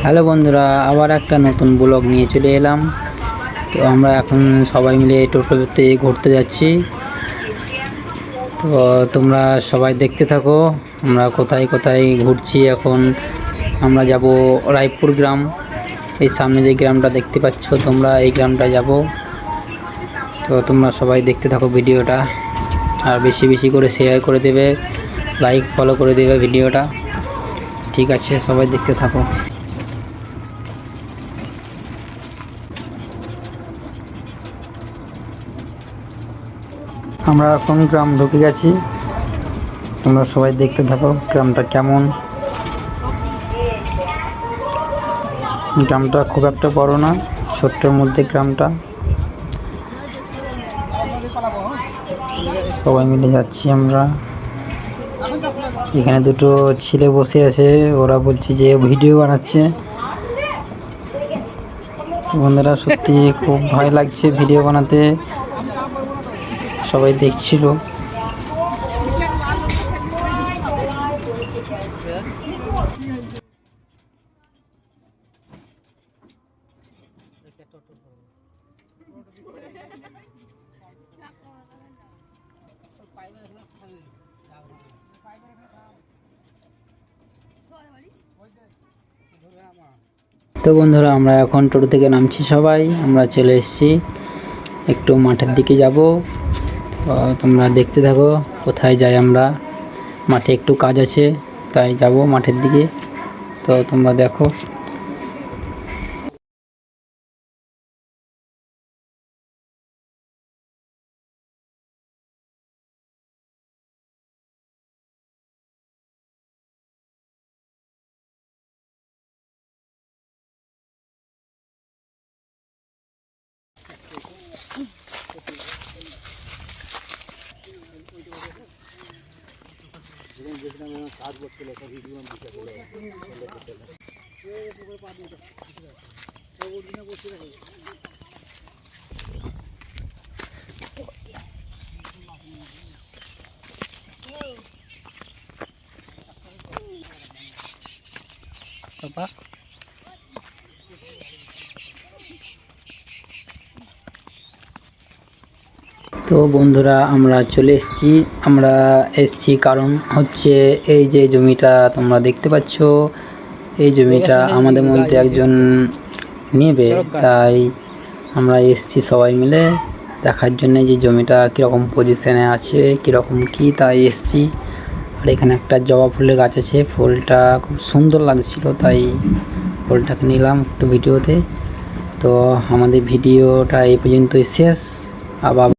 Hello বন্ধুরা, আবার একটা নতুন ব্লগ নিয়ে চলে এলাম। তো আমরা এখন সবাই মিলে টোটোতে ঘুরতে যাচ্ছি। তো তোমরা সবাই দেখতে থাকো আমরা কোথায় কোথায় ঘুরছি। এখন আমরা যাব রায়পুর গ্রাম। এই সামনে যে গ্রামটা দেখতে পাচ্ছ তোমরা, এই গ্রামটা যাব। তো তোমরা সবাই দেখতে থাকো ভিডিওটা, আর বেশি বেশি করে শেয়ার করে দেবে, লাইক ফলো করে দেবে ভিডিওটা। ঠিক আছে, সবাই দেখতে থাকো। আমরা এখন গ্রাম ঢুকে গেছি, তোমরা সবাই দেখতে থাকো গ্রামটা কেমন। গ্রামটা খুব একটা বড় না, ছোট্টের মধ্যে গ্রামটা। সবাই মিলে যাচ্ছি আমরা। এখানে দুটো ছেলে বসে আছে, ওরা বলছে যে ভিডিও বানাচ্ছে। বন্ধুরা সত্যি খুব ভয় লাগছে ভিডিও বানাতে, সবাই দেখছিল। তো বন্ধুরা আমরা এখন টোটো থেকে নামছি, সবাই আমরা চলে এসেছি, একটু মাঠের দিকে যাব। তো তোমরা দেখতে থাকো কোথায় যাই আমরা। মাঠে একটু কাজ আছে তাই যাব মাঠের দিকে, তো তোমরা দেখো। তো বন্ধুরা আমরা চলে এসেছি কারণ হচ্ছে এই যে জমিটা তোমরা দেখতে পাচ্ছ, এই জমিটা আমাদের মধ্যে একজন নেবে, তাই আমরা এসেছি সবাই মিলে দেখার জন্য যে জমিটা কীরকম পজিশনে আছে, কীরকম কী, তাই এসেছি। আর এখানে একটা জবা ফুলের গাছ আছে, ফুলটা খুব সুন্দর লাগছিল তাই ফুলটাকে নিলাম একটু ভিডিওতে। তো আমাদের ভিডিওটা এই পর্যন্তই শেষ। আবার